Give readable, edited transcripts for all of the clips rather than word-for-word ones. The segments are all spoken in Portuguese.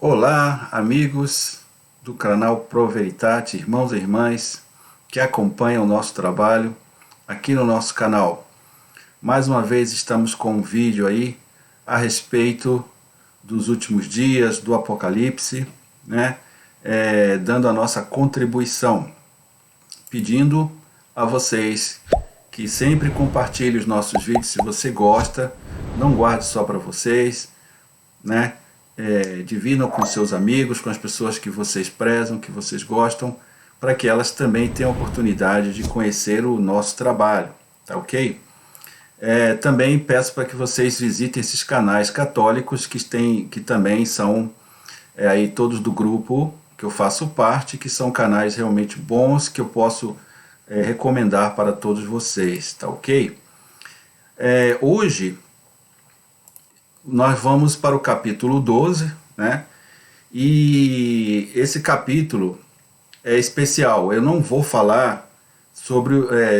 Olá, amigos do canal Pro Veritate, irmãos e irmãs que acompanham o nosso trabalho aqui no nosso canal. Mais uma vez estamos com um vídeo aí a respeito dos últimos dias, do Apocalipse, né? Dando a nossa contribuição, pedindo a vocês que sempre compartilhem os nossos vídeos. Se você gosta, não guarde só para vocês, né? Dividam com seus amigos, com as pessoas que vocês prezam, que vocês gostam, para que elas também tenham a oportunidade de conhecer o nosso trabalho, tá ok? Também peço para que vocês visitem esses canais católicos que também são aí todos do grupo que eu faço parte, que são canais realmente bons, que eu posso recomendar para todos vocês, tá ok? Hoje nós vamos para o capítulo 12, né? E esse capítulo é especial. Eu não vou falar sobre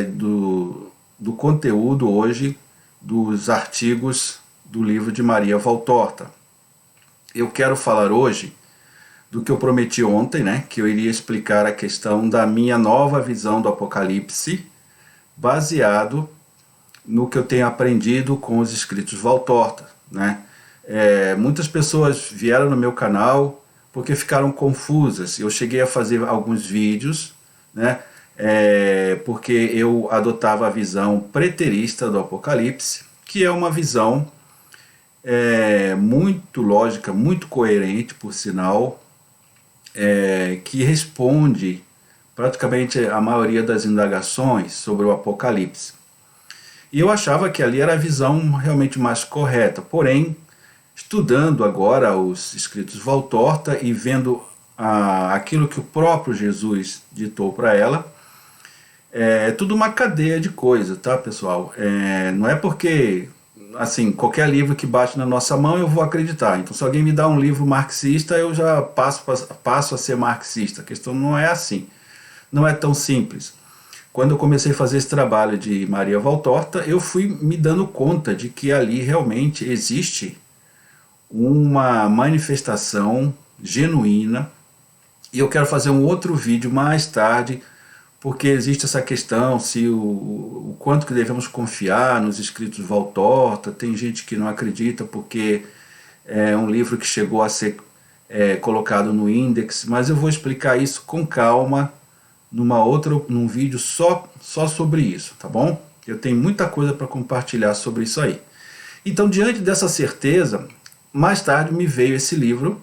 do conteúdo hoje dos artigos do livro de Maria Valtorta. Eu quero falar hoje do que eu prometi ontem, né? Que eu iria explicar a questão da minha nova visão do Apocalipse, baseado no que eu tenho aprendido com os escritos Valtorta, né? Muitas pessoas vieram no meu canal porque ficaram confusas. Eu cheguei a fazer alguns vídeos, né? Porque eu adotava a visão preterista do Apocalipse, que é uma visão muito lógica, muito coerente, por sinal, que responde praticamente a maioria das indagações sobre o Apocalipse. E eu achava que ali era a visão realmente mais correta. Porém, estudando agora os escritos Valtorta e vendo aquilo que o próprio Jesus ditou para ela, é tudo uma cadeia de coisas, tá, pessoal? Não é porque, assim, qualquer livro que bate na nossa mão eu vou acreditar. Então, se alguém me dá um livro marxista, eu já passo a ser marxista. A questão não é assim. Não é tão simples. Quando eu comecei a fazer esse trabalho de Maria Valtorta, eu fui me dando conta de que ali realmente existe uma manifestação genuína, e eu quero fazer um outro vídeo mais tarde, porque existe essa questão se o quanto que devemos confiar nos escritos Valtorta. Tem gente que não acredita porque é um livro que chegou a ser colocado no Index, mas eu vou explicar isso com calma num vídeo só sobre isso, tá bom? Eu tenho muita coisa para compartilhar sobre isso aí. Então, diante dessa certeza, mais tarde me veio esse livro,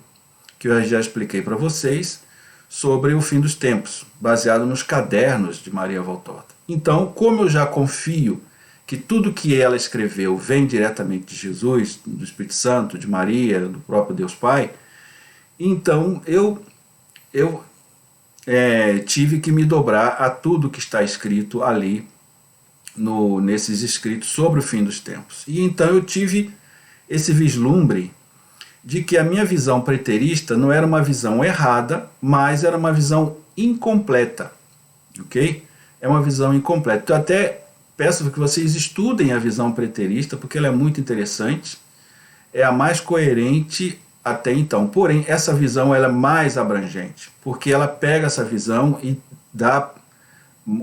que eu já expliquei para vocês, sobre o fim dos tempos, baseado nos cadernos de Maria Valtorta. Então, como eu já confio que tudo que ela escreveu vem diretamente de Jesus, do Espírito Santo, de Maria, do próprio Deus Pai, então eu tive que me dobrar a tudo que está escrito ali nesses escritos sobre o fim dos tempos. E então eu tive esse vislumbre de que a minha visão preterista não era uma visão errada, mas era uma visão incompleta, ok? É uma visão incompleta. Eu até peço que vocês estudem a visão preterista, porque ela é muito interessante, é a mais coerente até então. Porém, essa visão ela é mais abrangente, porque ela pega essa visão e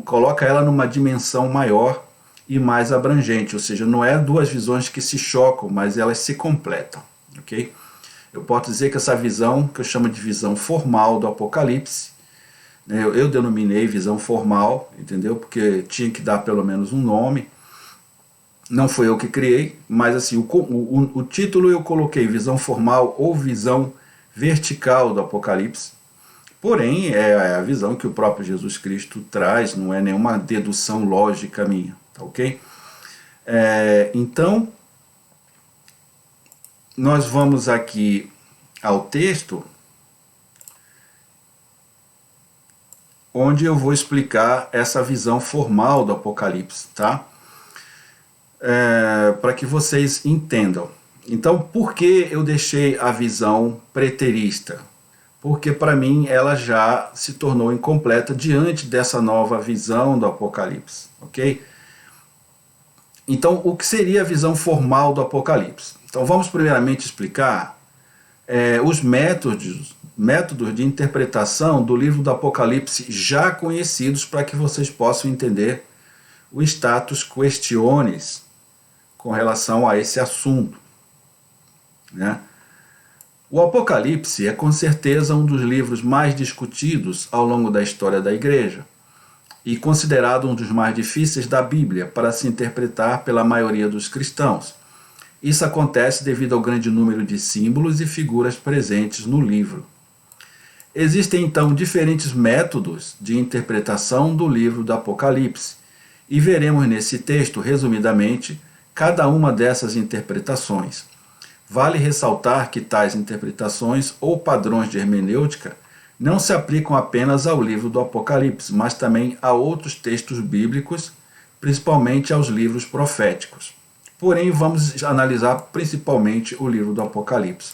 coloca ela numa dimensão maior e mais abrangente, ou seja, não é duas visões que se chocam, mas elas se completam, ok? Eu posso dizer que essa visão, que eu chamo de visão formal do Apocalipse, né, eu denominei visão formal, entendeu? Porque tinha que dar pelo menos um nome. Não foi eu que criei, mas assim, o título eu coloquei visão formal ou visão vertical do Apocalipse. Porém, é a visão que o próprio Jesus Cristo traz, não é nenhuma dedução lógica minha, tá ok? Então, nós vamos aqui ao texto, onde eu vou explicar essa visão formal do Apocalipse, tá? Para que vocês entendam. Então, por que eu deixei a visão preterista? Porque para mim ela já se tornou incompleta diante dessa nova visão do Apocalipse, ok? Então, o que seria a visão formal do Apocalipse? Então, vamos primeiramente explicar os métodos de interpretação do livro do Apocalipse já conhecidos para que vocês possam entender o status questiones com relação a esse assunto, né? O Apocalipse é com certeza um dos livros mais discutidos ao longo da história da Igreja e considerado um dos mais difíceis da Bíblia para se interpretar pela maioria dos cristãos. Isso acontece devido ao grande número de símbolos e figuras presentes no livro. Existem então diferentes métodos de interpretação do livro do Apocalipse, e veremos nesse texto, resumidamente, cada uma dessas interpretações. Vale ressaltar que tais interpretações ou padrões de hermenêutica não se aplicam apenas ao livro do Apocalipse, mas também a outros textos bíblicos, principalmente aos livros proféticos. Porém, vamos analisar principalmente o livro do Apocalipse.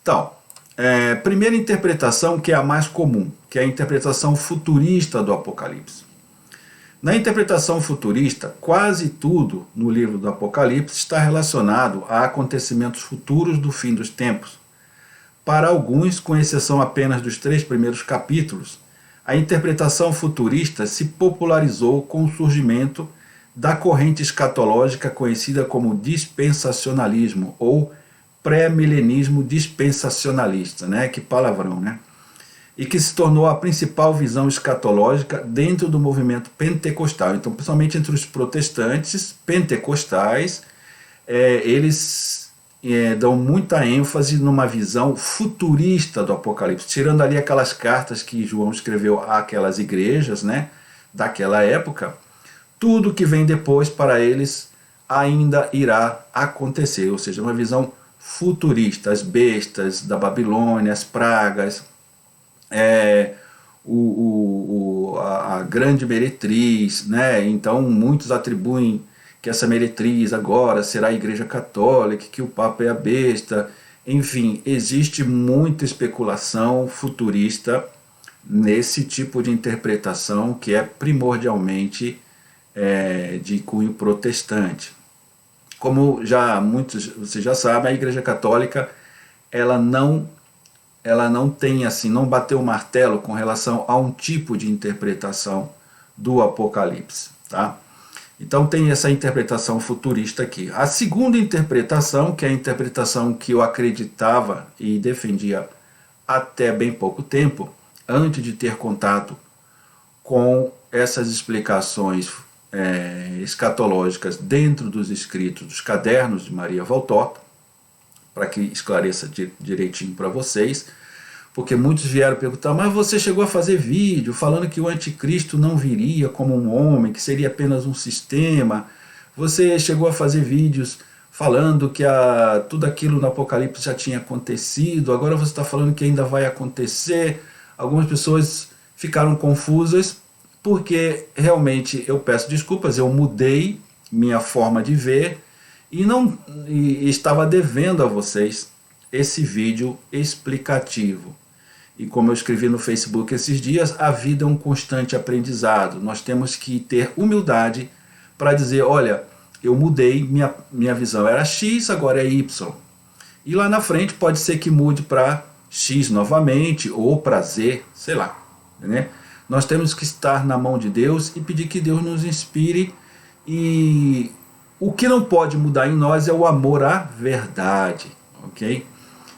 Então, primeira interpretação, que é a mais comum, que é a interpretação futurista do Apocalipse. Na interpretação futurista, quase tudo no livro do Apocalipse está relacionado a acontecimentos futuros do fim dos tempos. Para alguns, com exceção apenas dos 3 primeiros capítulos, a interpretação futurista se popularizou com o surgimento da corrente escatológica conhecida como dispensacionalismo ou pré-milenismo dispensacionalista, né? Que palavrão, né? E que se tornou a principal visão escatológica dentro do movimento pentecostal. Então, principalmente entre os protestantes pentecostais, eles dão muita ênfase numa visão futurista do Apocalipse, tirando ali aquelas cartas que João escreveu àquelas igrejas, né, daquela época. Tudo que vem depois para eles ainda irá acontecer, ou seja, uma visão futurista, as bestas da Babilônia, as pragas, a grande meretriz, né? Então muitos atribuem que essa meretriz agora será a Igreja Católica, que o Papa é a besta. Enfim, existe muita especulação futurista nesse tipo de interpretação que é primordialmente de cunho protestante. Como vocês já sabem, a Igreja Católica ela não tem assim, não bateu o martelo com relação a um tipo de interpretação do Apocalipse, tá? Então tem essa interpretação futurista aqui. A segunda interpretação, que é a interpretação que eu acreditava e defendia até bem pouco tempo, antes de ter contato com essas explicações escatológicas dentro dos escritos dos cadernos de Maria Valtorta, para que esclareça direitinho para vocês, porque muitos vieram perguntar, mas você chegou a fazer vídeo falando que o anticristo não viria como um homem, que seria apenas um sistema, você chegou a fazer vídeos falando que tudo aquilo no Apocalipse já tinha acontecido, agora você está falando que ainda vai acontecer. Algumas pessoas ficaram confusas, porque realmente eu peço desculpas, eu mudei minha forma de ver, e estava devendo a vocês esse vídeo explicativo. E como eu escrevi no Facebook esses dias, a vida é um constante aprendizado. Nós temos que ter humildade para dizer, olha, eu mudei, minha visão era X, agora é Y. E lá na frente pode ser que mude para X novamente, ou para Z, sei lá, né? Nós temos que estar na mão de Deus e pedir que Deus nos inspire, e o que não pode mudar em nós é o amor à verdade, ok?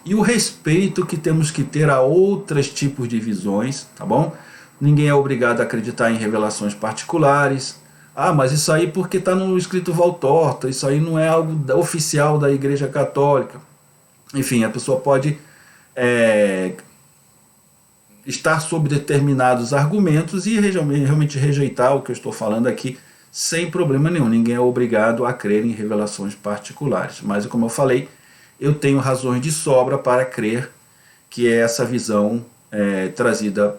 E o respeito que temos que ter a outros tipos de visões, tá bom? Ninguém é obrigado a acreditar em revelações particulares. Ah, mas isso aí porque está no escrito Valtorta, isso aí não é algo oficial da Igreja Católica. Enfim, a pessoa pode estar sob determinados argumentos e realmente rejeitar o que eu estou falando aqui sem problema nenhum. Ninguém é obrigado a crer em revelações particulares. Mas, como eu falei, eu tenho razões de sobra para crer que é essa visão trazida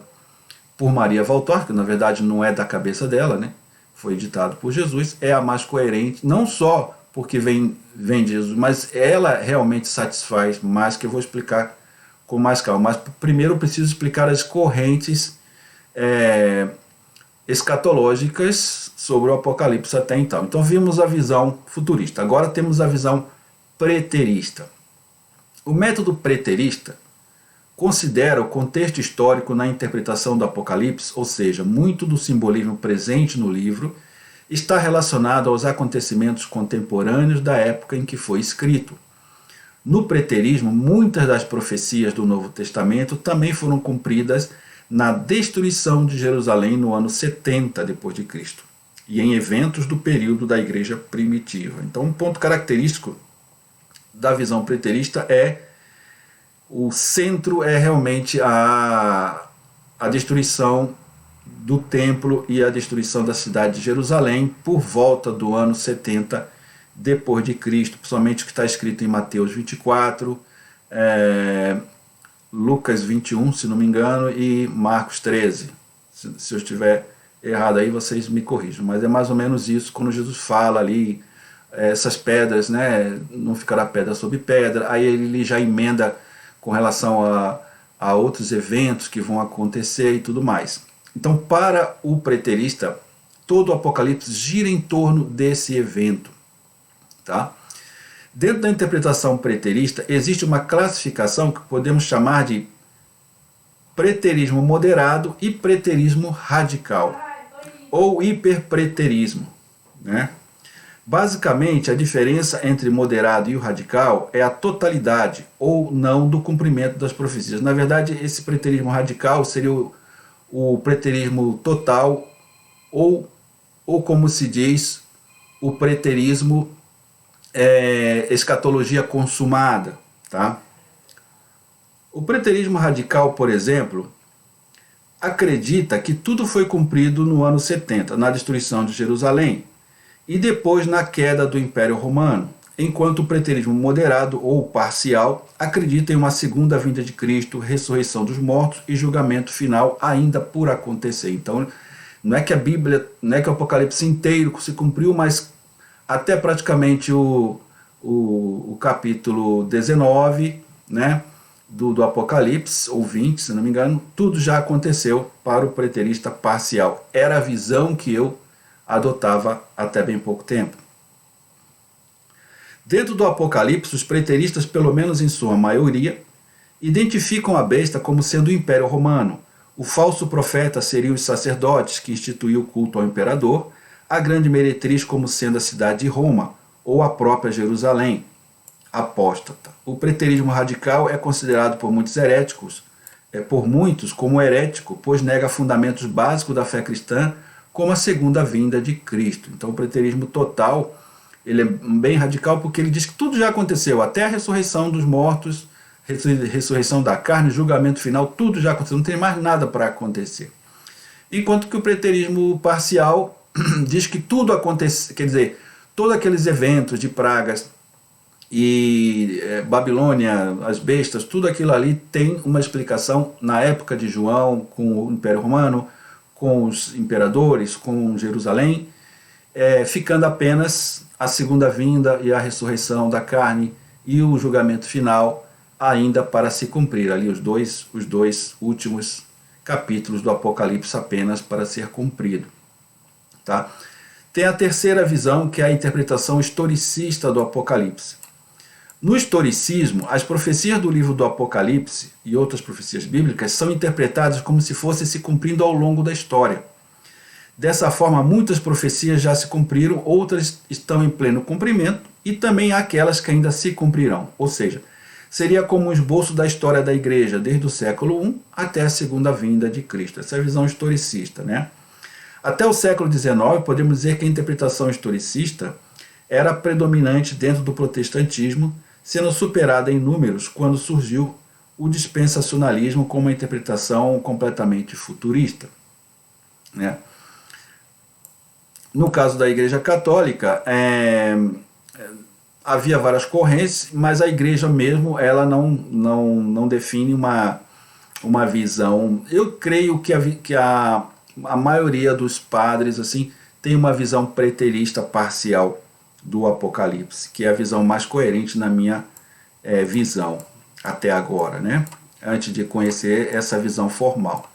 por Maria Valtorta, que na verdade não é da cabeça dela, né? Foi ditado por Jesus, é a mais coerente, não só porque vem de Jesus, mas ela realmente satisfaz mais, que eu vou explicar com mais calma. Mas primeiro eu preciso explicar as correntes escatológicas sobre o Apocalipse até então. Então vimos a visão futurista, agora temos a visão preterista. O método preterista considera o contexto histórico na interpretação do Apocalipse, ou seja, muito do simbolismo presente no livro está relacionado aos acontecimentos contemporâneos da época em que foi escrito. No preterismo, muitas das profecias do Novo Testamento também foram cumpridas na destruição de Jerusalém no ano 70 d.C. e em eventos do período da igreja primitiva. Então, um ponto característico da visão preterista é o centro é realmente a destruição do templo e a destruição da cidade de Jerusalém por volta do ano 70 depois de Cristo, principalmente o que está escrito em Mateus 24, Lucas 21, se não me engano, e Marcos 13. Se eu estiver errado aí, vocês me corrijam, mas é mais ou menos isso, quando Jesus fala ali, essas pedras, né, não ficará pedra sobre pedra, aí ele já emenda com relação a outros eventos que vão acontecer e tudo mais. Então, para o preterista, todo o Apocalipse gira em torno desse evento. Tá? Dentro da interpretação preterista, existe uma classificação que podemos chamar de preterismo moderado e preterismo radical, ou hiperpreterismo, né? Basicamente, a diferença entre moderado e o radical é a totalidade ou não do cumprimento das profecias. Na verdade, esse preterismo radical seria o preterismo total ou como se diz, o preterismo escatologia consumada. Tá? O preterismo radical, por exemplo, acredita que tudo foi cumprido no ano 70, na destruição de Jerusalém, e depois na queda do Império Romano, enquanto o preterismo moderado ou parcial acredita em uma segunda vinda de Cristo, ressurreição dos mortos e julgamento final ainda por acontecer. Então, não é que a Bíblia, não é que o Apocalipse inteiro se cumpriu, mas até praticamente o capítulo 19, né, do Apocalipse, ou 20, se não me engano, tudo já aconteceu para o preterista parcial. Era a visão que eu adotava até bem pouco tempo. Dentro do Apocalipse, os preteristas, pelo menos em sua maioria, identificam a besta como sendo o Império Romano. O falso profeta seria os sacerdotes que instituiu o culto ao imperador, a grande meretriz como sendo a cidade de Roma, ou a própria Jerusalém, apóstata. O preterismo radical é considerado por muitos heréticos, como herético, pois nega fundamentos básicos da fé cristã, como a segunda vinda de Cristo. Então o preterismo total, ele é bem radical porque ele diz que tudo já aconteceu, até a ressurreição dos mortos, ressurreição da carne, julgamento final, tudo já aconteceu, não tem mais nada para acontecer. Enquanto que o preterismo parcial diz que tudo aconteceu, quer dizer, todos aqueles eventos de pragas e Babilônia, as bestas, tudo aquilo ali tem uma explicação na época de João, com o Império Romano, com os imperadores, com Jerusalém, ficando apenas a segunda vinda e a ressurreição da carne e o julgamento final ainda para se cumprir. Ali os dois últimos capítulos do Apocalipse apenas para ser cumprido. Tá? Tem a terceira visão, que é a interpretação historicista do Apocalipse. No historicismo, as profecias do livro do Apocalipse e outras profecias bíblicas são interpretadas como se fossem se cumprindo ao longo da história. Dessa forma, muitas profecias já se cumpriram, outras estão em pleno cumprimento e também há aquelas que ainda se cumprirão. Ou seja, seria como um esboço da história da igreja desde o século I até a segunda vinda de Cristo. Essa é a visão historicista, né? Até o século XIX, podemos dizer que a interpretação historicista era predominante dentro do protestantismo, sendo superada em números quando surgiu o dispensacionalismo com uma interpretação completamente futurista, né? No caso da Igreja Católica, havia várias correntes, mas a Igreja mesmo ela não define uma visão. Eu creio que a maioria dos padres assim tem uma visão preterista parcial do Apocalipse, que é a visão mais coerente na minha visão até agora, né? Antes de conhecer essa visão formal.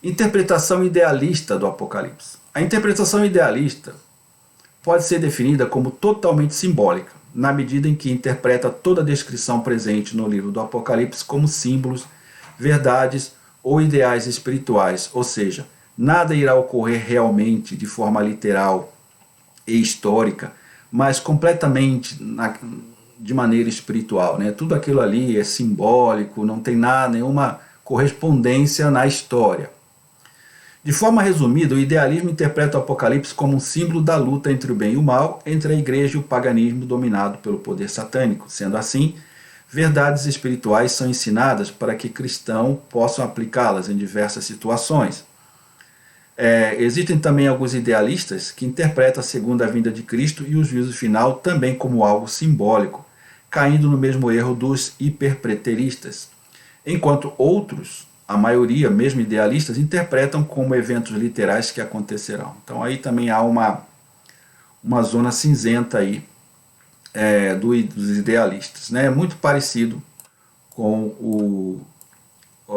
Interpretação idealista do Apocalipse. A interpretação idealista pode ser definida como totalmente simbólica. na medida em que interpreta toda a descrição presente no livro do Apocalipse como símbolos, verdades ou ideais espirituais, ou seja, nada irá ocorrer realmente de forma literal e histórica, mas completamente de maneira espiritual, né? Tudo aquilo ali é simbólico, não tem nenhuma correspondência na história. De forma resumida, o idealismo interpreta o Apocalipse como um símbolo da luta entre o bem e o mal, entre a igreja e o paganismo dominado pelo poder satânico. Sendo assim, verdades espirituais são ensinadas para que cristãos possam aplicá-las em diversas situações. Existem também alguns idealistas que interpretam a segunda vinda de Cristo e o juízo final também como algo simbólico, caindo no mesmo erro dos hiperpreteristas, enquanto outros, a maioria, mesmo idealistas, interpretam como eventos literais que acontecerão. Então aí também há uma zona cinzenta aí dos idealistas, né? Muito parecido com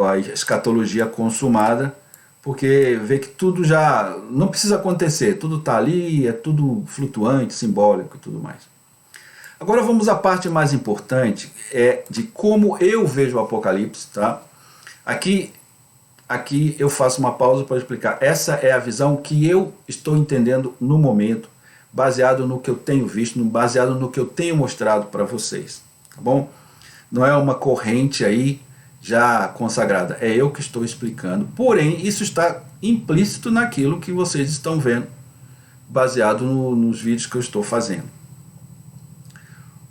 a escatologia consumada, porque vê que tudo já não precisa acontecer, tudo está ali, é tudo flutuante, simbólico e tudo mais. Agora vamos à parte mais importante, de como eu vejo o Apocalipse, tá? Aqui eu faço uma pausa para explicar. Essa é a visão que eu estou entendendo no momento, baseado no que eu tenho visto, baseado no que eu tenho mostrado para vocês, tá bom? Não é uma corrente aí já consagrada, é eu que estou explicando. Porém, isso está implícito naquilo que vocês estão vendo, baseado nos vídeos que eu estou fazendo.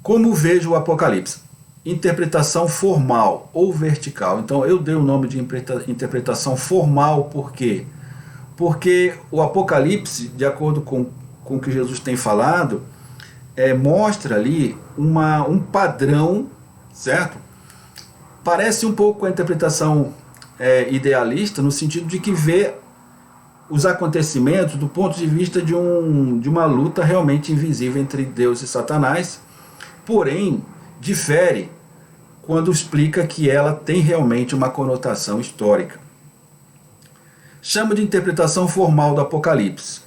Como vejo o Apocalipse? Interpretação formal ou vertical. Então eu dei o nome de interpretação formal, por quê? Porque o Apocalipse, de acordo com o que Jesus tem falado, mostra ali um padrão, certo? Parece um pouco a interpretação idealista, no sentido de que vê os acontecimentos do ponto de vista de uma luta realmente invisível entre Deus e Satanás, porém difere quando explica que ela tem realmente uma conotação histórica. Chamo de interpretação formal do Apocalipse.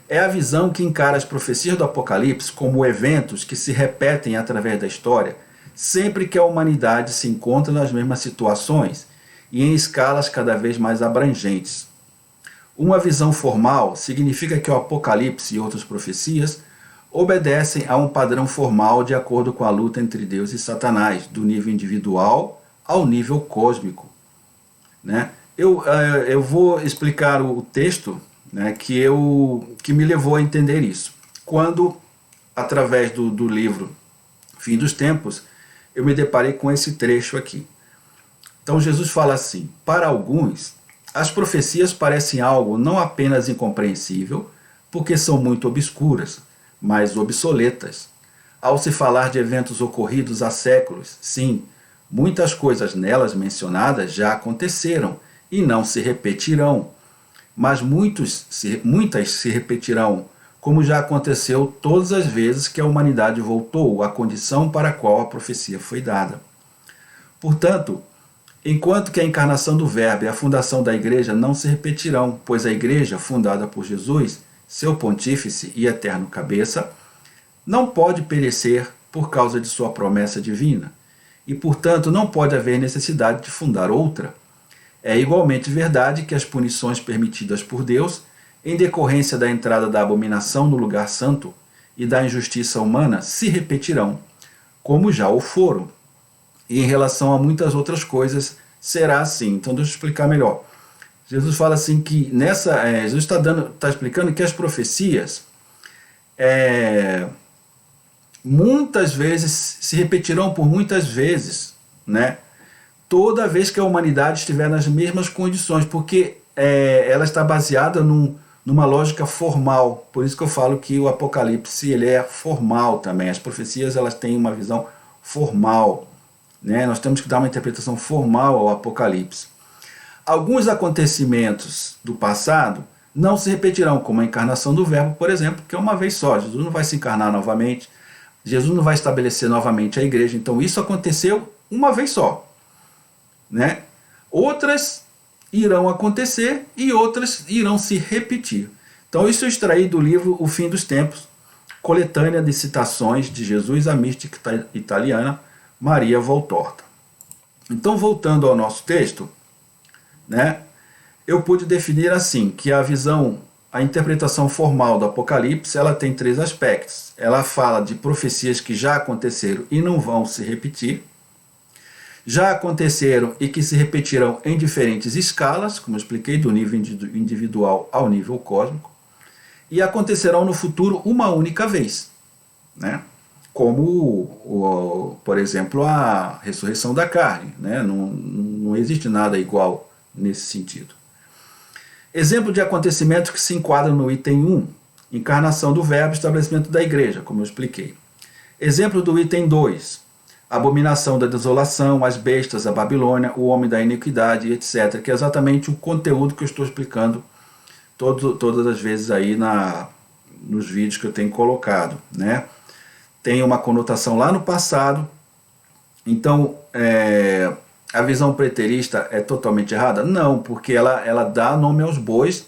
É a visão que encara as profecias do Apocalipse como eventos que se repetem através da história, sempre que a humanidade se encontra nas mesmas situações e em escalas cada vez mais abrangentes. Uma visão formal significa que o Apocalipse e outras profecias obedecem a um padrão formal de acordo com a luta entre Deus e Satanás, do nível individual ao nível cósmico, né? Eu vou explicar o texto, né, que me levou a entender isso. Quando, através do livro Fim dos Tempos, eu me deparei com esse trecho aqui. Então Jesus fala assim: para alguns, as profecias parecem algo não apenas incompreensível, porque são muito obscuras, mas obsoletas. Ao se falar de eventos ocorridos há séculos, sim, muitas coisas nelas mencionadas já aconteceram e não se repetirão. Mas muitas se repetirão, como já aconteceu todas as vezes que a humanidade voltou à condição para a qual a profecia foi dada. Portanto, enquanto que a encarnação do Verbo e a fundação da Igreja não se repetirão, pois a Igreja, fundada por Jesus, seu pontífice e eterno cabeça, não pode perecer por causa de sua promessa divina, e portanto não pode haver necessidade de fundar outra. É igualmente verdade que as punições permitidas por Deus, em decorrência da entrada da abominação no lugar santo e da injustiça humana, se repetirão, como já o foram. E em relação a muitas outras coisas, será assim. Então deixa eu explicar melhor. Jesus fala assim que Jesus está explicando que as profecias muitas vezes se repetirão por muitas vezes, né? Toda vez que a humanidade estiver nas mesmas condições, porque ela está baseada numa lógica formal. Por isso que eu falo que o Apocalipse ele é formal também. As profecias elas têm uma visão formal, né? Nós temos que dar uma interpretação formal ao Apocalipse. Alguns acontecimentos do passado não se repetirão, como a encarnação do Verbo, por exemplo, que é uma vez só. Jesus não vai se encarnar novamente, Jesus não vai estabelecer novamente a igreja. Então isso aconteceu uma vez só, né? Outras irão acontecer e outras irão se repetir. Então isso eu extraí do livro O Fim dos Tempos, coletânea de citações de Jesus à mística italiana Maria Voltorta. Então, voltando ao nosso texto, né, eu pude definir assim, que a interpretação formal do Apocalipse, ela tem 3 aspectos. Ela fala de profecias que já aconteceram e não vão se repetir, já aconteceram e que se repetirão em diferentes escalas, como eu expliquei, do nível individual ao nível cósmico, e acontecerão no futuro uma única vez, né? Como, por exemplo, a ressurreição da carne, né? Não existe nada igual nesse sentido. Exemplo de acontecimento que se enquadra no item 1, encarnação do verbo, estabelecimento da igreja, como eu expliquei. Exemplo do item 2, abominação da desolação, as bestas, a Babilônia, o homem da iniquidade, etc., que é exatamente o conteúdo que eu estou explicando todas as vezes aí nos vídeos que eu tenho colocado, né? Tem uma conotação lá no passado, então a visão preterista é totalmente errada? Não, porque ela dá nome aos bois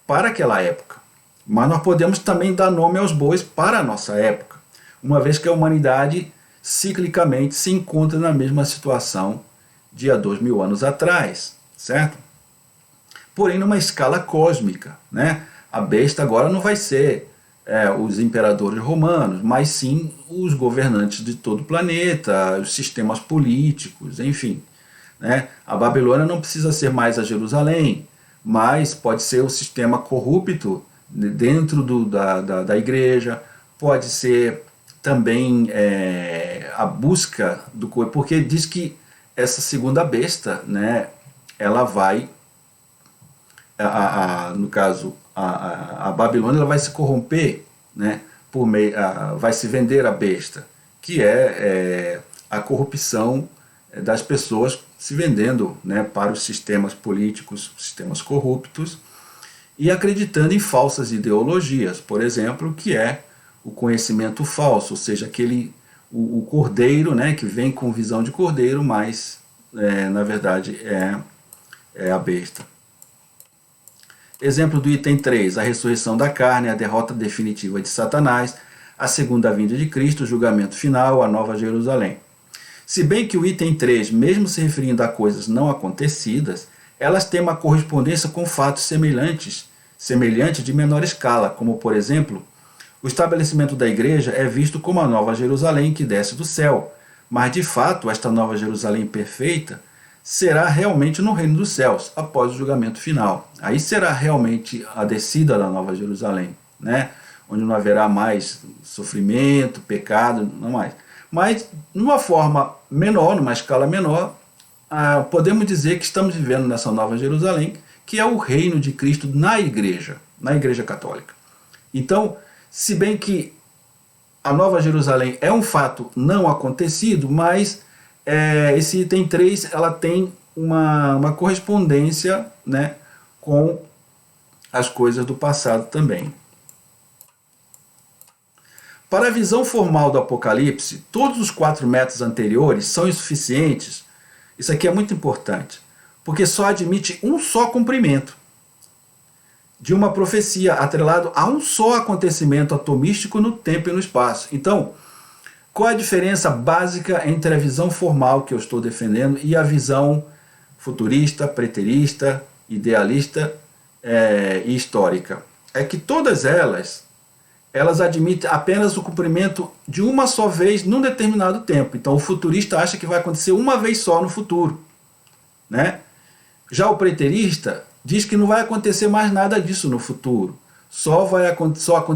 para aquela época, mas nós podemos também dar nome aos bois para a nossa época, uma vez que a humanidade ciclicamente se encontra na mesma situação de há 2000 anos atrás, certo? Porém numa escala cósmica, né? A besta agora não vai ser os imperadores romanos, mas sim os governantes de todo o planeta, os sistemas políticos, enfim, né? A Babilônia não precisa ser mais a Jerusalém, mas pode ser o sistema corrupto dentro da igreja, pode ser também a busca do corpo, porque diz que essa segunda besta, né, ela vai, no caso, a Babilônia, ela vai se corromper, né, vai se vender a besta, que é a corrupção das pessoas se vendendo, né, para os sistemas políticos, sistemas corruptos, e acreditando em falsas ideologias, por exemplo, que é o conhecimento falso, ou seja, o cordeiro, né, que vem com visão de cordeiro, mas na verdade é a besta. Exemplo do item 3, a ressurreição da carne, a derrota definitiva de Satanás, a segunda vinda de Cristo, o julgamento final, a nova Jerusalém. Se bem que o item 3, mesmo se referindo a coisas não acontecidas, elas têm uma correspondência com fatos semelhantes de menor escala, como por exemplo, o estabelecimento da igreja é visto como a nova Jerusalém que desce do céu, mas de fato esta nova Jerusalém perfeita será realmente no reino dos céus, após o julgamento final. Aí será realmente a descida da nova Jerusalém, né? Onde não haverá mais sofrimento, pecado, não mais. Mas, numa forma menor, numa escala menor, podemos dizer que estamos vivendo nessa nova Jerusalém, que é o reino de Cristo na igreja católica. Então, se bem que a nova Jerusalém é um fato não acontecido, mas esse item 3 ela tem uma correspondência, né, com as coisas do passado também. Para a visão formal do Apocalipse, todos os 4 métodos anteriores são insuficientes. Isso aqui é muito importante, porque só admite um só cumprimento de uma profecia atrelado a um só acontecimento atomístico no tempo e no espaço. Então, qual é a diferença básica entre a visão formal que eu estou defendendo e a visão futurista, preterista, idealista e histórica? É que todas elas admitem apenas o cumprimento de uma só vez num determinado tempo. Então o futurista acha que vai acontecer uma vez só no futuro, né? Já o preterista diz que não vai acontecer mais nada disso no futuro. Só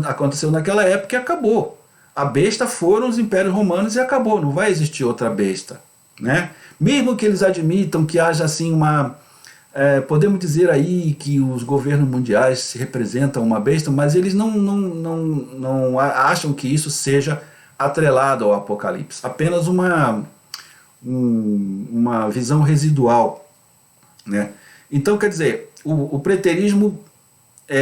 aconteceu naquela época e acabou. A besta foram os impérios romanos e acabou, não vai existir outra besta, né? Mesmo que eles admitam que haja assim podemos dizer aí que os governos mundiais representam uma besta, mas eles não acham que isso seja atrelado ao Apocalipse. Apenas uma visão residual, né? Então, quer dizer, o preterismo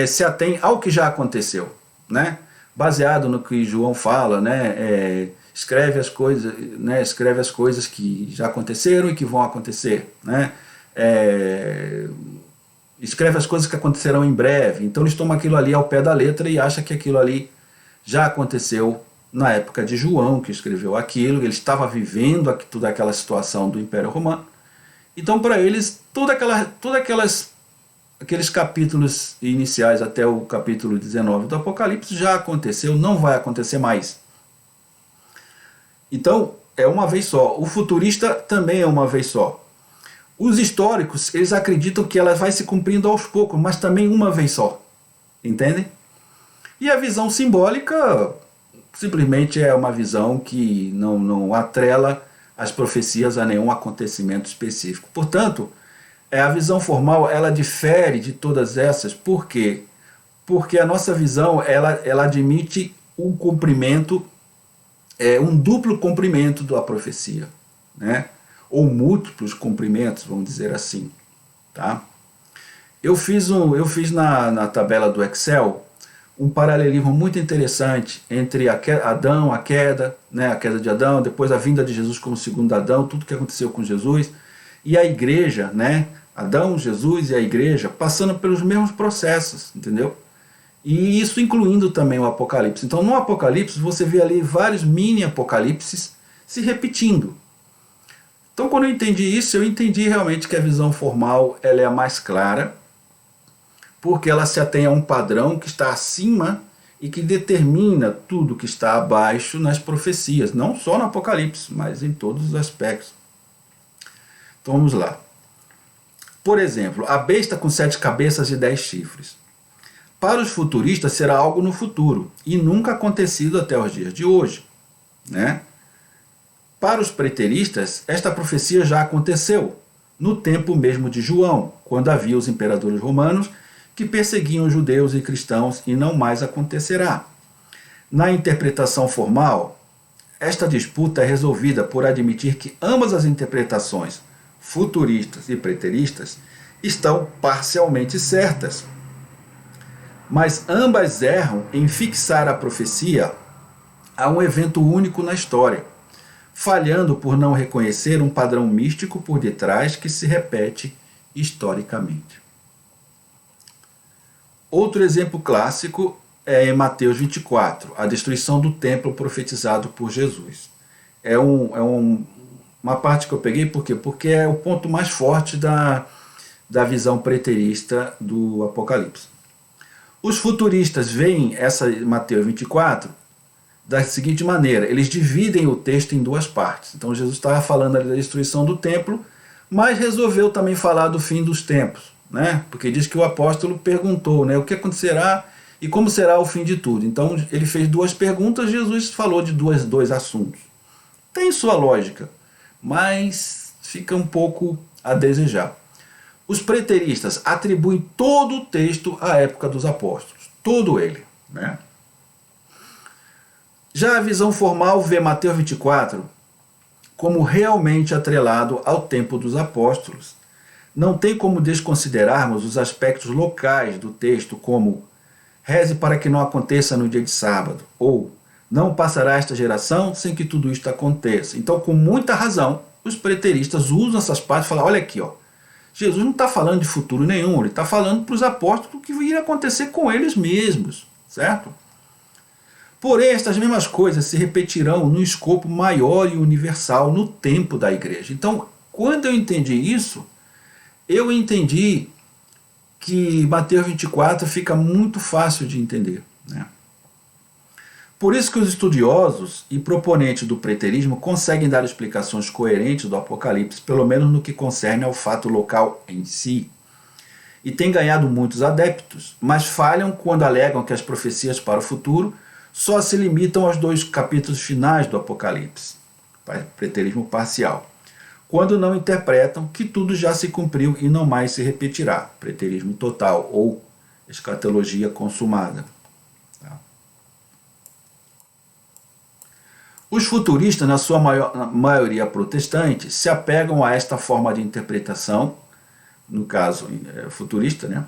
se atém ao que já aconteceu, né? Baseado no que João fala, né? Escreve as coisas que já aconteceram e que vão acontecer, né? Escreve as coisas que acontecerão em breve. Então eles tomam aquilo ali ao pé da letra e acham que aquilo ali já aconteceu na época de João, que escreveu aquilo, ele estava vivendo toda aquela situação do Império Romano. Então, para eles, aqueles capítulos iniciais até o capítulo 19 do Apocalipse já aconteceu, não vai acontecer mais. Então, é uma vez só. O futurista também é uma vez só. Os históricos, eles acreditam que ela vai se cumprindo aos poucos, mas também uma vez só. Entendem? E a visão simbólica simplesmente é uma visão que não atrela as profecias a nenhum acontecimento específico. Portanto, a visão formal ela difere de todas essas. Por quê? Porque a nossa visão ela admite um cumprimento, um duplo cumprimento da profecia, né? Ou múltiplos cumprimentos, vamos dizer assim. Tá? Eu fiz na tabela do Excel um paralelismo muito interessante entre Adão, a queda de Adão, depois a vinda de Jesus como segundo Adão, tudo que aconteceu com Jesus, e a igreja, né? Adão, Jesus e a igreja, passando pelos mesmos processos, entendeu? E isso incluindo também o Apocalipse. Então no Apocalipse você vê ali vários mini apocalipses se repetindo. Então quando eu entendi isso, eu entendi realmente que a visão formal ela é a mais clara, porque ela se atém a um padrão que está acima e que determina tudo que está abaixo nas profecias, não só no Apocalipse, mas em todos os aspectos. Então vamos lá. Por exemplo, a besta com 7 cabeças e 10 chifres. Para os futuristas será algo no futuro e nunca acontecido até os dias de hoje, né? Para os preteristas, esta profecia já aconteceu, no tempo mesmo de João, quando havia os imperadores romanos que perseguiam os judeus e cristãos e não mais acontecerá. Na interpretação formal, esta disputa é resolvida por admitir que ambas as interpretações, futuristas e preteristas, estão parcialmente certas, mas ambas erram em fixar a profecia a um evento único na história, falhando por não reconhecer um padrão místico por detrás que se repete historicamente. Outro exemplo clássico é em Mateus 24, a destruição do templo profetizado por Jesus. Uma parte que eu peguei, por quê? Porque é o ponto mais forte da visão preterista do Apocalipse. Os futuristas veem essa Mateus 24 da seguinte maneira, eles dividem o texto em duas partes. Então Jesus estava falando ali da destruição do templo, mas resolveu também falar do fim dos tempos, né? Porque diz que o apóstolo perguntou, né, o que acontecerá e como será o fim de tudo. Então ele fez duas perguntas, Jesus falou de dois assuntos. Tem sua lógica, mas fica um pouco a desejar. Os preteristas atribuem todo o texto à época dos apóstolos, todo ele, né? Já a visão formal vê Mateus 24 como realmente atrelado ao tempo dos apóstolos. Não tem como desconsiderarmos os aspectos locais do texto, como reze para que não aconteça no dia de sábado, ou não passará esta geração sem que tudo isto aconteça. Então, com muita razão, os preteristas usam essas partes e falam, olha aqui, ó, Jesus não está falando de futuro nenhum, ele está falando para os apóstolos o que iria acontecer com eles mesmos, certo? Porém, estas mesmas coisas se repetirão no escopo maior e universal no tempo da igreja. Então, quando eu entendi isso, eu entendi que Mateus 24 fica muito fácil de entender, né? Por isso que os estudiosos e proponentes do preterismo conseguem dar explicações coerentes do Apocalipse, pelo menos no que concerne ao fato local em si. E têm ganhado muitos adeptos, mas falham quando alegam que as profecias para o futuro só se limitam aos 2 capítulos finais do Apocalipse, preterismo parcial, quando não interpretam que tudo já se cumpriu e não mais se repetirá, preterismo total ou escatologia consumada. Os futuristas, na sua maioria protestante, se apegam a esta forma de interpretação, no caso futurista, né,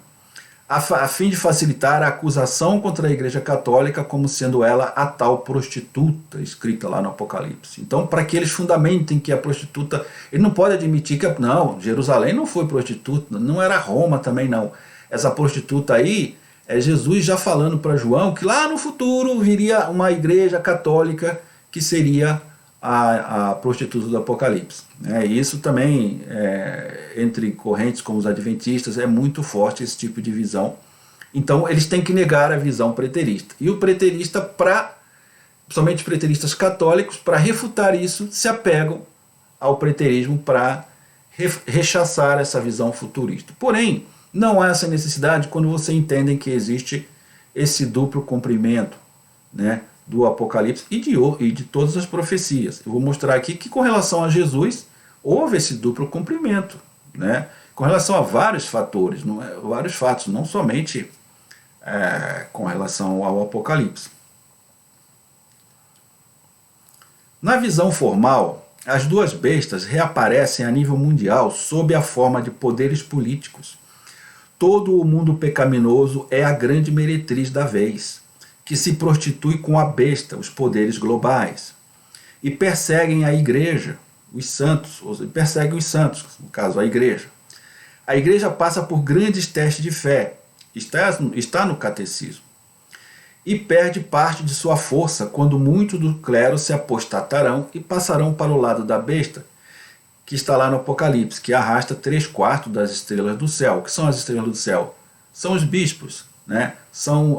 a fim de facilitar a acusação contra a Igreja Católica como sendo ela a tal prostituta, escrita lá no Apocalipse. Então, para que eles fundamentem que a prostituta, ele não pode admitir que, não, Jerusalém não foi prostituta, não era Roma também não. Essa prostituta aí É Jesus já falando para João que lá no futuro viria uma igreja católica que seria a prostituta do Apocalipse. E isso também, entre correntes como os adventistas, é muito forte esse tipo de visão. Então eles têm que negar a visão preterista. E o preterista, principalmente os preteristas católicos, para refutar isso, se apegam ao preterismo para rechaçar essa visão futurista. Porém, não há essa necessidade quando você entende que existe esse duplo cumprimento, né, do Apocalipse e de todas as profecias. Eu vou mostrar aqui que com relação a Jesus houve esse duplo cumprimento, né, com relação a vários fatores, vários fatos, não somente com relação ao Apocalipse. Na visão formal, as duas bestas reaparecem a nível mundial sob a forma de poderes políticos. Todo o mundo pecaminoso é a grande meretriz da vez, que se prostitui com a besta, os poderes globais, e perseguem a igreja, os santos, perseguem os santos, no caso a igreja. A igreja passa por grandes testes de fé, está no catecismo, e perde parte de sua força quando muitos do clero se apostatarão e passarão para o lado da besta, que está lá no Apocalipse, que arrasta 3/4 das estrelas do céu. O que são as estrelas do céu? São os bispos, né? São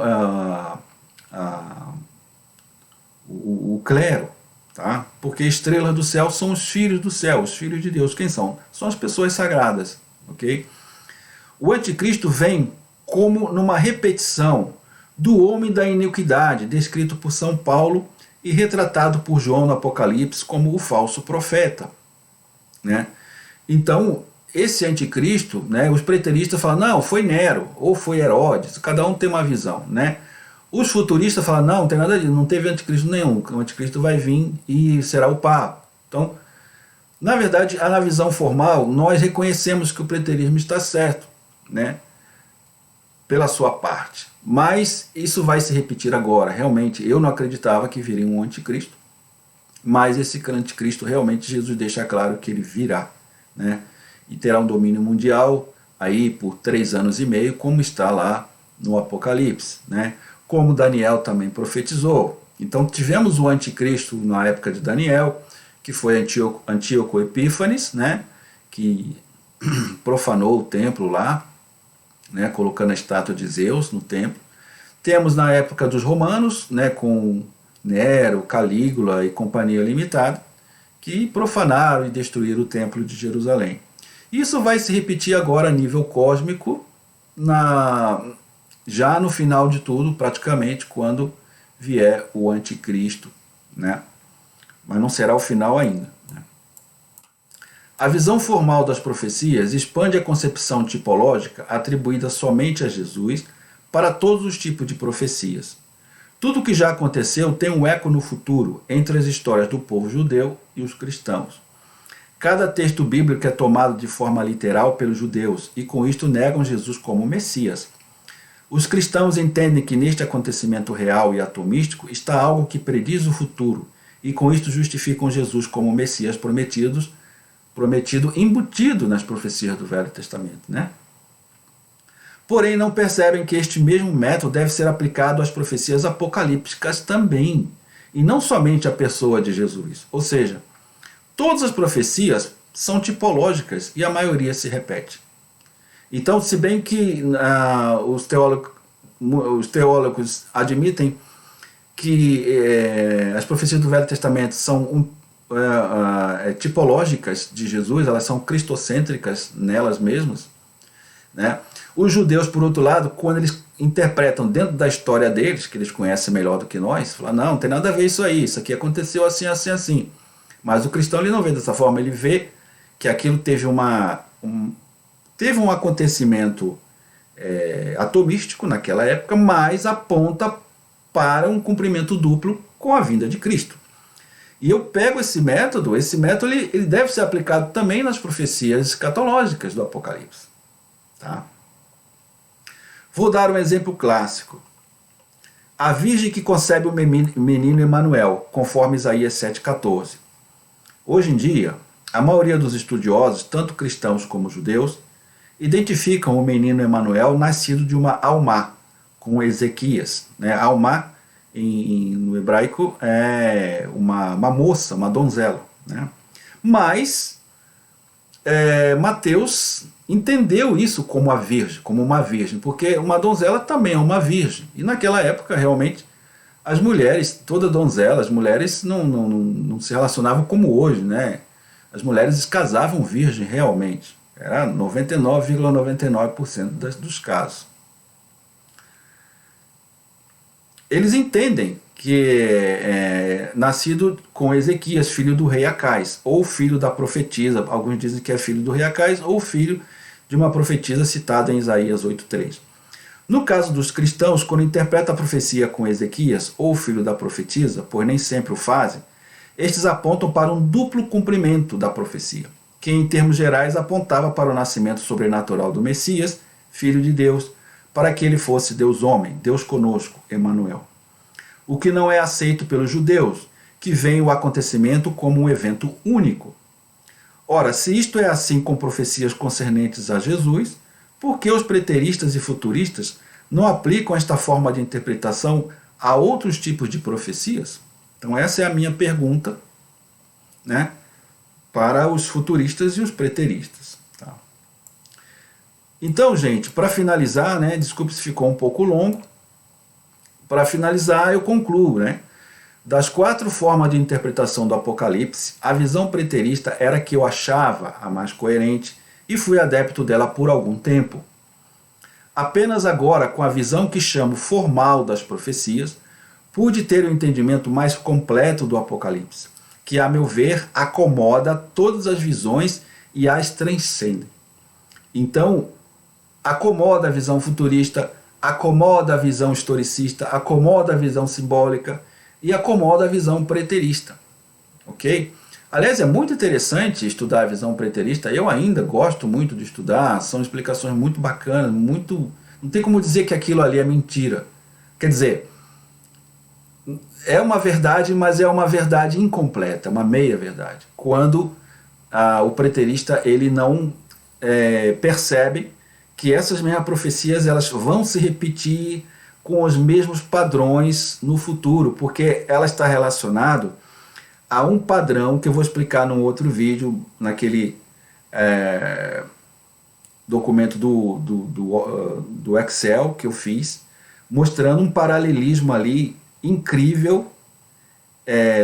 o clero, tá? Porque estrelas do céu são os filhos do céu, os filhos de Deus. Quem são? São as pessoas sagradas, ok? O anticristo vem como numa repetição do homem da iniquidade, descrito por São Paulo e retratado por João no Apocalipse como o falso profeta, né? Então, esse anticristo, né, os preteristas falam, não, foi Nero, ou foi Herodes, cada um tem uma visão, né? Os futuristas falam, não tem nada disso, não teve anticristo nenhum, o anticristo vai vir e será o Papa. Então, na verdade, na visão formal, nós reconhecemos que o preterismo está certo, né, pela sua parte. Mas isso vai se repetir agora. Realmente, eu não acreditava que viria um anticristo, mas esse anticristo realmente Jesus deixa claro que ele virá, né? E terá um domínio mundial aí por 3 anos e meio, como está lá no Apocalipse, né? Como Daniel também profetizou. Então tivemos o anticristo na época de Daniel, que foi Antíoco Epífanes, né? Que profanou o templo lá, né? Colocando a estátua de Zeus no templo. Temos na época dos romanos, né? Com Nero, Calígula e companhia limitada, que profanaram e destruíram o templo de Jerusalém. Isso vai se repetir agora a nível cósmico, já no final de tudo, praticamente, quando vier o anticristo, né? Mas não será o final ainda, né? A visão formal das profecias expande a concepção tipológica atribuída somente a Jesus para todos os tipos de profecias. Tudo o que já aconteceu tem um eco no futuro entre as histórias do povo judeu e os cristãos. Cada texto bíblico é tomado de forma literal pelos judeus e com isto negam Jesus como Messias. Os cristãos entendem que neste acontecimento real e atomístico está algo que prediz o futuro e com isto justificam Jesus como Messias prometido embutido nas profecias do Velho Testamento, né? Porém, não percebem que este mesmo método deve ser aplicado às profecias apocalípticas também, e não somente à pessoa de Jesus. Ou seja, todas as profecias são tipológicas e a maioria se repete. Então, se bem que os teólogos admitem que as profecias do Velho Testamento são tipológicas de Jesus, elas são cristocêntricas nelas mesmas, né? Os judeus, por outro lado, quando eles interpretam dentro da história deles, que eles conhecem melhor do que nós, falam, não tem nada a ver isso aí, isso aqui aconteceu assim, assim, assim. Mas o cristão ele não vê dessa forma, ele vê que aquilo teve um acontecimento atomístico naquela época, mas aponta para um cumprimento duplo com a vinda de Cristo. E eu pego esse método ele deve ser aplicado também nas profecias escatológicas do Apocalipse. Tá? Vou dar um exemplo clássico. A virgem que concebe o menino Emanuel, conforme Isaías 7,14. Hoje em dia, a maioria dos estudiosos, tanto cristãos como judeus, identificam o menino Emanuel nascido de uma almá, com Ezequias. Né? Alma, no hebraico, é uma moça, uma donzela. Né? Mas Mateus entendeu isso como a virgem, como uma virgem, porque uma donzela também é uma virgem. E naquela época, realmente, as mulheres, toda donzela, as mulheres não se relacionavam como hoje, né? As mulheres casavam virgem realmente. Era 99,99% dos casos. Eles entendem que nascido com Ezequias, filho do rei Acais, ou filho da profetisa, alguns dizem que é filho do rei Acais, ou filho de uma profetisa citada em Isaías 8,3. No caso dos cristãos, quando interpreta a profecia com Ezequias, ou filho da profetisa, pois nem sempre o fazem, estes apontam para um duplo cumprimento da profecia, que em termos gerais apontava para o nascimento sobrenatural do Messias, filho de Deus, para que ele fosse Deus homem, Deus conosco, Emanuel. O que não é aceito pelos judeus, que veem o acontecimento como um evento único. Ora, se isto é assim com profecias concernentes a Jesus, por que os preteristas e futuristas não aplicam esta forma de interpretação a outros tipos de profecias? Então essa é a minha pergunta, né, para os futuristas e os preteristas. Tá? Então, gente, para finalizar, né, desculpe se ficou um pouco longo, para finalizar eu concluo, né, das 4 formas de interpretação do Apocalipse, a visão preterista era a que eu achava a mais coerente e fui adepto dela por algum tempo. Apenas agora, com a visão que chamo formal das profecias, pude ter um entendimento mais completo do Apocalipse, que, a meu ver, acomoda todas as visões e as transcende. Então, acomoda a visão futurista, acomoda a visão historicista, acomoda a visão simbólica e acomoda a visão preterista. Ok? Aliás, é muito interessante estudar a visão preterista, eu ainda gosto muito de estudar, são explicações muito bacanas, não tem como dizer que aquilo ali é mentira. Quer dizer, é uma verdade, mas é uma verdade incompleta, uma meia-verdade. Quando o preterista ele não percebe que essas mesmas profecias elas vão se repetir com os mesmos padrões no futuro, porque ela está relacionado a um padrão que eu vou explicar num outro vídeo, naquele documento do Excel que eu fiz, mostrando um paralelismo ali incrível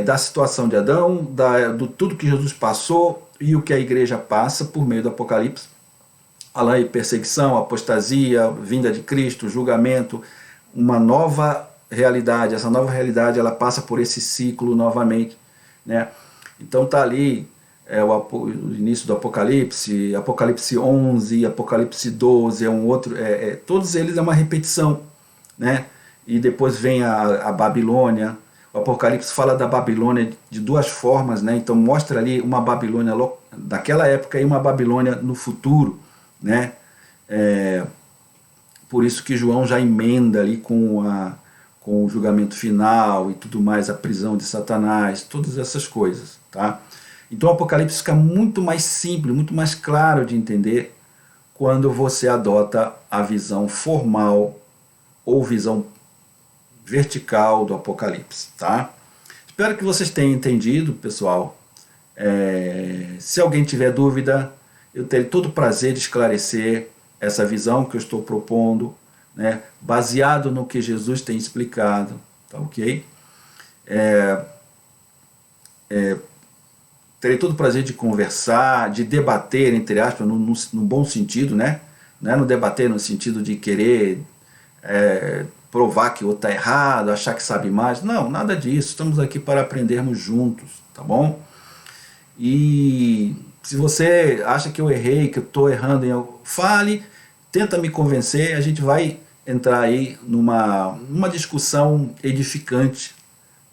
da situação de Adão, do tudo que Jesus passou e o que a igreja passa por meio do Apocalipse. Além de perseguição, apostasia, vinda de Cristo, julgamento, uma nova realidade. Essa nova realidade ela passa por esse ciclo novamente. Né? Então está ali o início do Apocalipse, Apocalipse 11, Apocalipse 12, todos eles é uma repetição. Né? E depois vem a Babilônia. O Apocalipse fala da Babilônia de 2 formas, né? Então mostra ali uma Babilônia daquela época e uma Babilônia no futuro. Né? Por isso que João já emenda ali com o julgamento final e tudo mais, a prisão de Satanás, todas essas coisas. Tá? Então o Apocalipse fica muito mais simples, muito mais claro de entender quando você adota a visão formal ou visão vertical do Apocalipse. Tá? Espero que vocês tenham entendido, pessoal. Se alguém tiver dúvida, eu terei todo o prazer de esclarecer essa visão que eu estou propondo, né, baseado no que Jesus tem explicado, tá ok? Terei todo o prazer de conversar, de debater, entre aspas, no bom sentido, né? Não é no debater no sentido de querer provar que o outro está errado, achar que sabe mais. Não, nada disso. Estamos aqui para aprendermos juntos, tá bom? E se você acha que eu errei, que eu estou errando em algo, fale, tenta me convencer, a gente vai entrar aí numa discussão edificante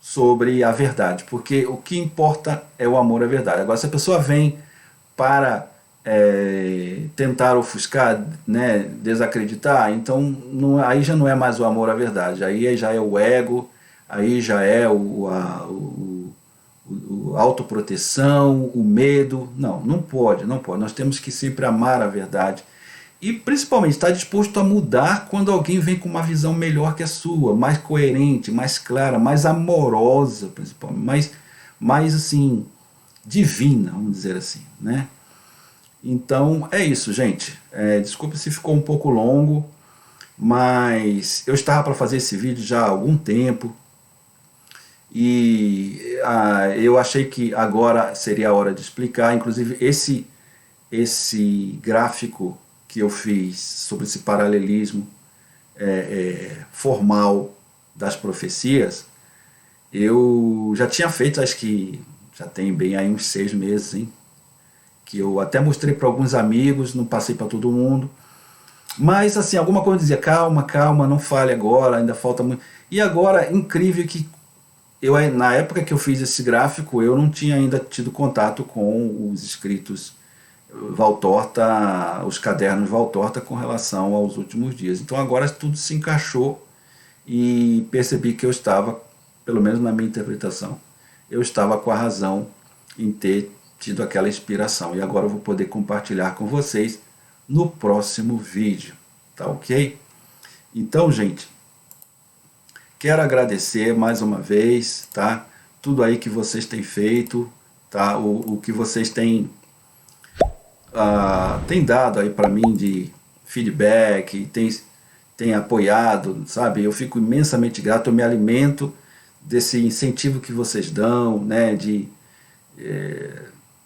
sobre a verdade, porque o que importa é o amor à verdade. Agora, se a pessoa vem para tentar ofuscar, né, desacreditar, então aí já não é mais o amor à verdade, aí já é o ego, aí já é a autoproteção, o medo. Não pode. Nós temos que sempre amar a verdade E principalmente está disposto a mudar quando alguém vem com uma visão melhor que a sua, mais coerente, mais clara, mais amorosa, principalmente, mais assim, divina, vamos dizer assim, né? Então é isso, gente. Desculpe se ficou um pouco longo, mas eu estava para fazer esse vídeo já há algum tempo e eu achei que agora seria a hora de explicar. Inclusive esse gráfico que eu fiz sobre esse paralelismo formal das profecias, eu já tinha feito, acho que já tem bem aí uns 6 meses, hein? Que eu até mostrei para alguns amigos, não passei para todo mundo. Mas assim, alguma coisa dizia, calma, calma, não fale agora, ainda falta muito. E agora, incrível que na época que eu fiz esse gráfico, eu não tinha ainda tido contato com os escritos Valtorta, os cadernos Valtorta com relação aos últimos dias. Então agora tudo se encaixou e percebi que eu estava, pelo menos na minha interpretação, eu estava com a razão em ter tido aquela inspiração. E agora eu vou poder compartilhar com vocês no próximo vídeo, tá ok? Então, gente, quero agradecer mais uma vez, tá? Tudo aí que vocês têm feito, tá? O que vocês têm dado aí para mim de feedback, tem apoiado, sabe? Eu fico imensamente grato, eu me alimento desse incentivo que vocês dão, né? De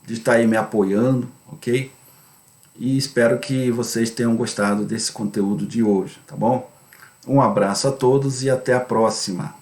estar aí me apoiando, ok? E espero que vocês tenham gostado desse conteúdo de hoje, tá bom? Um abraço a todos e até a próxima.